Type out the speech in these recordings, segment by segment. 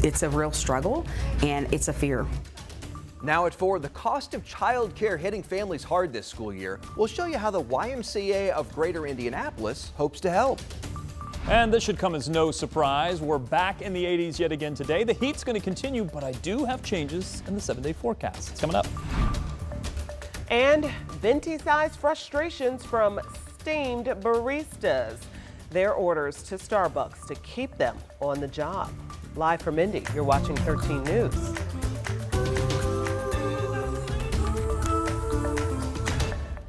it's a real struggle and it's a fear. Now at 4, the cost of childcare hitting families hard this school year. We'll show you how the YMCA of Greater Indianapolis hopes to help. And this should come as no surprise. We're back in the 80s yet again today. The heat's going to continue, but I do have changes in the 7-day forecast. It's coming up. And venti-sized frustrations from steamed baristas. Their orders to Starbucks to keep them on the job. Live from Indy, you're watching 13 News.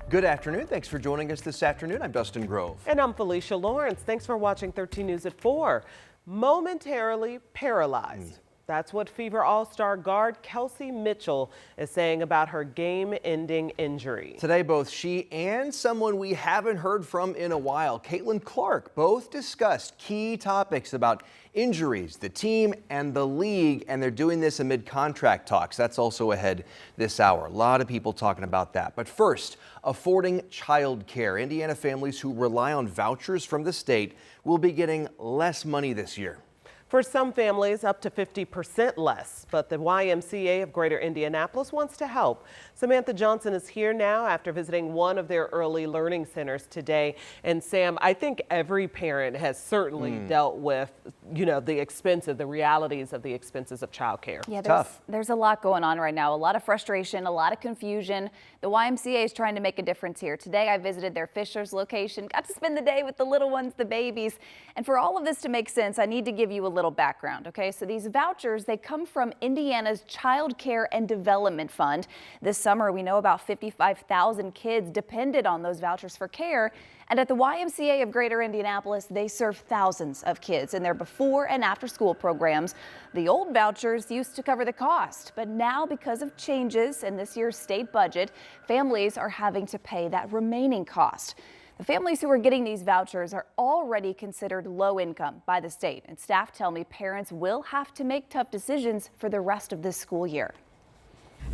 Good afternoon. Thanks for joining us this afternoon. I'm Dustin Grove. And I'm Felicia Lawrence. Thanks for watching 13 News at 4. Momentarily paralyzed. That's what Fever All-Star guard Kelsey Mitchell is saying about her game-ending injury. Today, both she and someone we haven't heard from in a while, Caitlin Clark, both discussed key topics about injuries, the team, and the league, and they're doing this amid contract talks. That's also ahead this hour. A lot of people talking about that. But first, affording child care. Indiana families who rely on vouchers from the state will be getting less money this year. For some families, up to 50% less, but the YMCA of Greater Indianapolis wants to help. Samantha Johnson is here now after visiting one of their early learning centers today. And Sam, I think every parent has certainly dealt with, the realities of the expenses of childcare. Yeah, there's a lot going on right now, a lot of frustration, a lot of confusion. The YMCA is trying to make a difference here. Today, I visited their Fishers location, got to spend the day with the little ones, the babies. And for all of this to make sense, I need to give you a little background, okay? So these vouchers, they come from Indiana's Child Care and Development Fund. This summer, we know about 55,000 kids depended on those vouchers for care. And at the YMCA of Greater Indianapolis, they serve thousands of kids in their before and after school programs. The old vouchers used to cover the cost, but now because of changes in this year's state budget, families are having to pay that remaining cost. The families who are getting these vouchers are already considered low income by the state, and staff tell me parents will have to make tough decisions for the rest of this school year.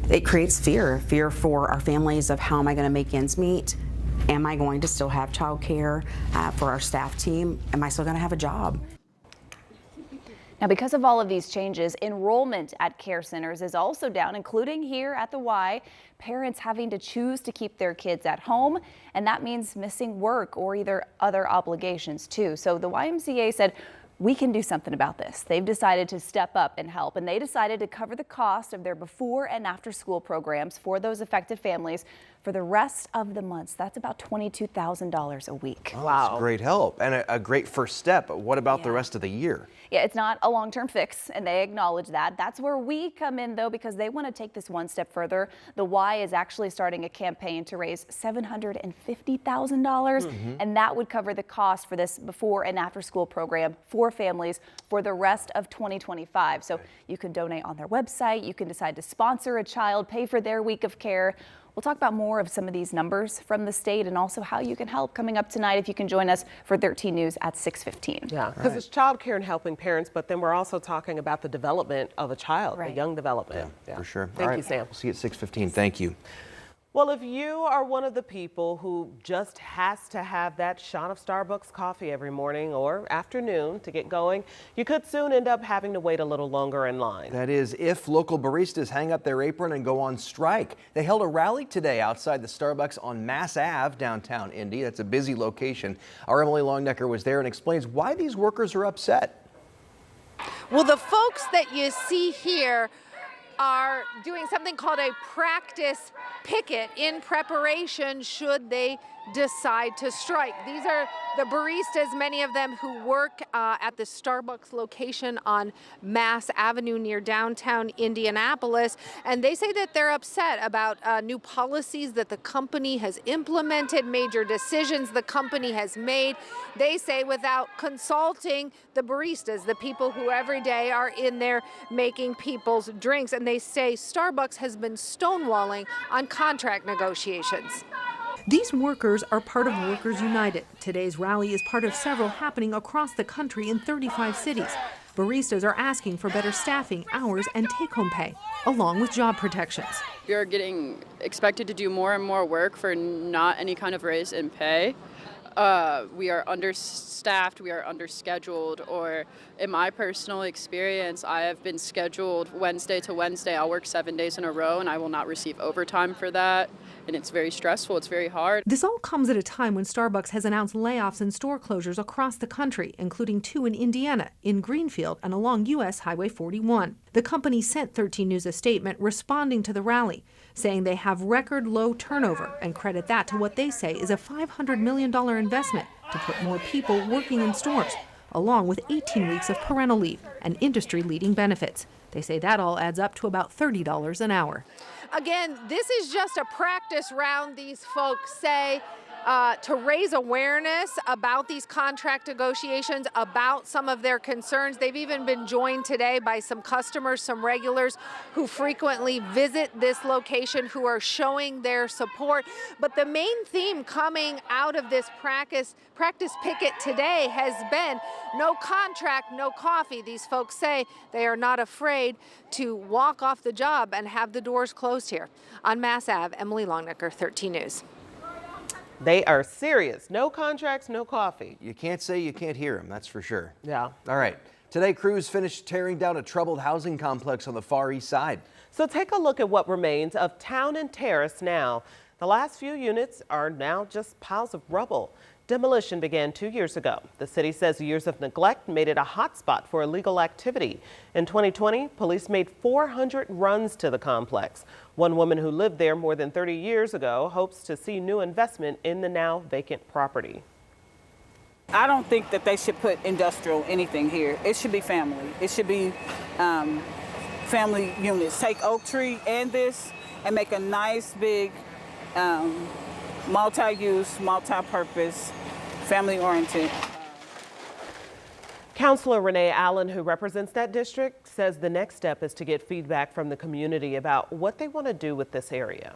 It creates fear for our families of how am I going to make ends meet? Am I going to still have child care for our staff team? Am I still going to have a job? Now, because of all of these changes, enrollment at care centers is also down, including here at the Y. Parents having to choose to keep their kids at home, and that means missing work or either other obligations too. So the YMCA said, we can do something about this. They've decided to step up and help, and they decided to cover the cost of their before and after school programs for those affected families for the rest of the months. That's about $22,000 a week. Oh, wow. That's great help and a great first step. But what about the rest of the year? Yeah, it's not a long-term fix, and they acknowledge that. That's where we come in, though, because they want to take this one step further. The Y is actually starting a campaign to raise $750,000, and that would cover the cost for this before and after school program for families for the rest of 2025. So you can donate on their website. You can decide to sponsor a child, pay for their week of care. We'll talk about more of some of these numbers from the state and also how you can help coming up tonight if you can join us for 13 News at 6:15. Yeah, because it's child care and helping parents, but then we're also talking about the development of a child, a young development. Yeah, for sure. Thank you, Sam. We'll see you at 6:15. Thank you. Well, if you are one of the people who just has to have that shot of Starbucks coffee every morning or afternoon to get going, you could soon end up having to wait a little longer in line. That is, if local baristas hang up their apron and go on strike. They held a rally today outside the Starbucks on Mass Ave, downtown Indy. That's a busy location. Our Emily Longnecker was there and explains why these workers are upset. Well, the folks that you see here are doing something called a practice picket in preparation should they decide to strike. These are the baristas, many of them who work at the Starbucks location on Mass Avenue near downtown Indianapolis, and they say that they're upset about new policies that the company has implemented, major decisions the company has made. They say without consulting the baristas, the people who every day are in there making people's drinks, and they say Starbucks has been stonewalling on contract negotiations. These workers are part of Workers United. Today's rally is part of several happening across the country in 35 cities. Baristas are asking for better staffing, hours, and take-home pay, along with job protections. You're getting expected to do more and more work for not any kind of raise in pay. we are understaffed, we are underscheduled, or in my personal experience, I have been scheduled Wednesday to Wednesday. I'll work 7 days in a row and I will not receive overtime for that. And it's very stressful, it's very hard. This all comes at a time when Starbucks has announced layoffs and store closures across the country, including 2 in Indiana, in Greenfield, and along U.S. Highway 41. The company sent 13 News a statement responding to the rally, saying they have record low turnover and credit that to what they say is a $500 million investment to put more people working in stores, along with 18 weeks of parental leave and industry-leading benefits. They say that all adds up to about $30 an hour. Again, this is just a practice round, these folks say, to raise awareness about these contract negotiations, about some of their concerns. They've even been joined today by some customers, some regulars who frequently visit this location, who are showing their support. But the main theme coming out of this practice picket today has been no contract, no coffee. These folks say they are not afraid to walk off the job and have the doors closed here. On Mass Ave, Emily Longnecker, 13 News. They are serious. No contracts, no coffee. You can't say you can't hear them, that's for sure. Yeah. All right. Today, crews finished tearing down a troubled housing complex on the Far East Side. So take a look at what remains of Town and Terrace now. The last few units are now just piles of rubble. Demolition began 2 years ago. The city says years of neglect made it a hotspot for illegal activity. In 2020, police made 400 runs to the complex. One woman who lived there more than 30 years ago hopes to see new investment in the now vacant property. I don't think that they should put industrial anything here. It should be family. It should be family units. Take Oak Tree and this and make a nice big multi-use, multi-purpose, family-oriented. Councilor Renee Allen, who represents that district, says the next step is to get feedback from the community about what they want to do with this area.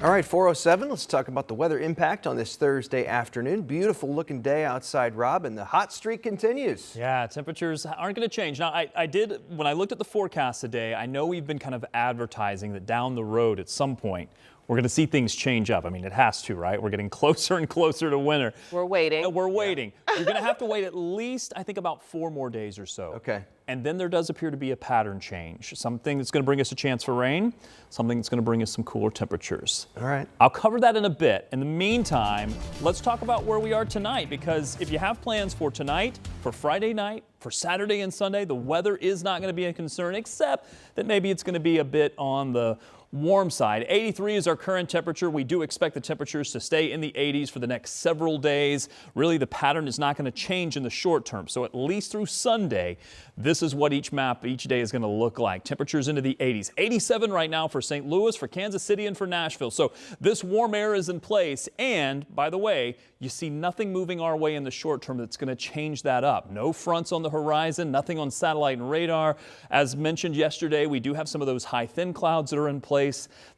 All right, 4:07, let's talk about the weather impact on this Thursday afternoon. Beautiful looking day outside, Rob, and the hot streak continues. Yeah, temperatures aren't going to change. Now, I did, when I looked at the forecast today, I know we've been kind of advertising that down the road at some point, we're going to see things change up. I mean, it has to, right? We're getting closer and closer to winter. We're waiting. We're waiting. You're going to have to wait at least, I think, about 4 more days or so. Okay. And then there does appear to be a pattern change. Something that's going to bring us a chance for rain, something that's going to bring us some cooler temperatures. All right. I'll cover that in a bit. In the meantime, let's talk about where we are tonight, because if you have plans for tonight, for Friday night, for Saturday and Sunday, the weather is not going to be a concern, except that maybe it's going to be a bit on the warm side. 83 is our current temperature. We do expect the temperatures to stay in the 80s for the next several days. Really, the pattern is not going to change in the short term. So at least through Sunday, this is what each day is going to look like. Temperatures into the 80s. 87 right now for St. Louis, for Kansas City, and for Nashville. So this warm air is in place. And by the way, you see nothing moving our way in the short term that's going to change that up. No fronts on the horizon, nothing on satellite and radar. As mentioned yesterday, we do have some of those high thin clouds that are in place.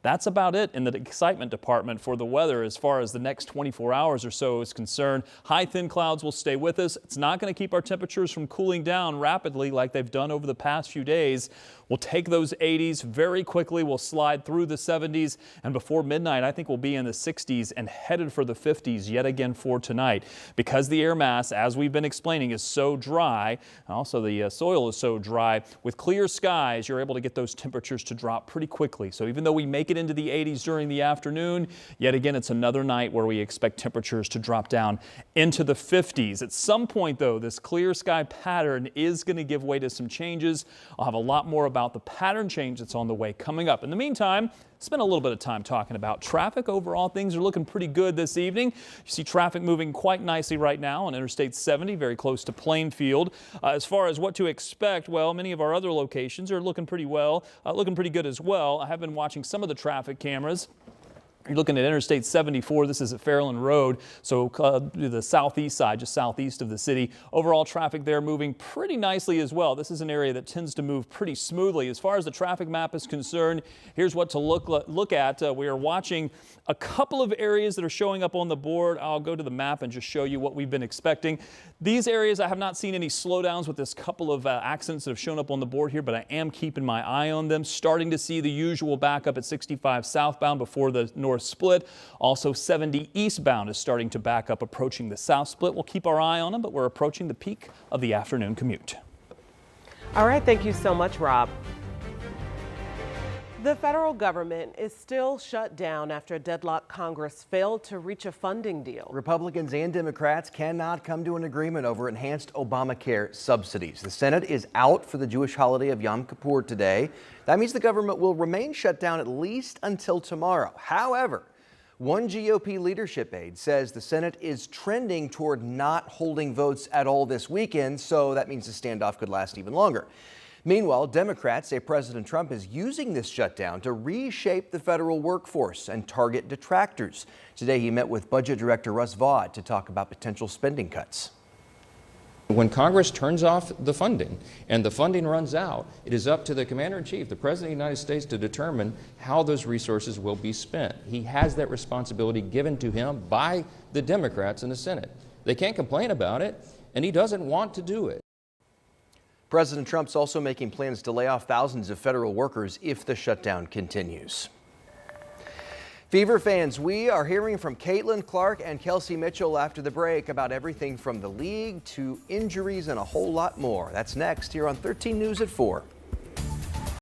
That's about it in the excitement department for the weather as far as the next 24 hours or so is concerned. High thin clouds will stay with us. It's not going to keep our temperatures from cooling down rapidly like they've done over the past few days. We'll take those 80s very quickly. We'll slide through the 70s, and before midnight, I think we'll be in the 60s and headed for the 50s yet again for tonight. Because the air mass, as we've been explaining, is so dry, and also the soil is so dry, with clear skies, you're able to get those temperatures to drop pretty quickly. So even though we make it into the 80s during the afternoon, yet again, it's another night where we expect temperatures to drop down into the 50s. At some point, though, this clear sky pattern is going to give way to some changes. I'll have a lot more about the pattern change that's on the way coming up. In the meantime, spend a little bit of time talking about traffic. Overall, things are looking pretty good this evening. You see traffic moving quite nicely right now on Interstate 70, very close to Plainfield. As far as what to expect, well, many of our other locations are looking pretty good as well. I have been watching some of the traffic cameras. You're looking at Interstate 74. This is at Fairland Road, so the southeast side, just southeast of the city. Overall traffic there moving pretty nicely as well. This is an area that tends to move pretty smoothly. As far as the traffic map is concerned, here's what to look at. We are watching a couple of areas that are showing up on the board. I'll go to the map and just show you what we've been expecting. These areas, I have not seen any slowdowns with this couple of accidents that have shown up on the board here, but I am keeping my eye on them. Starting to see the usual backup at 65 southbound before the North north split. Also 70 eastbound is starting to back up approaching the south split. We'll keep our eye on them, but we're approaching the peak of the afternoon commute. All right, thank you so much, Rob. The federal government is still shut down after a deadlocked Congress failed to reach a funding deal. Republicans and Democrats cannot come to an agreement over enhanced Obamacare subsidies. The Senate is out for the Jewish holiday of Yom Kippur today. That means the government will remain shut down at least until tomorrow. However, one GOP leadership aide says the Senate is trending toward not holding votes at all this weekend, so that means the standoff could last even longer. Meanwhile, Democrats say President Trump is using this shutdown to reshape the federal workforce and target detractors. Today, he met with Budget Director Russ Vaught to talk about potential spending cuts. When Congress turns off the funding and the funding runs out, it is up to the Commander-in-Chief, the President of the United States, to determine how those resources will be spent. He has that responsibility given to him by the Democrats in the Senate. They can't complain about it, and he doesn't want to do it. President Trump's also making plans to lay off thousands of federal workers if the shutdown continues. Fever fans, we are hearing from Caitlin Clark and Kelsey Mitchell after the break about everything from the league to injuries and a whole lot more. That's next here on 13 News at 4.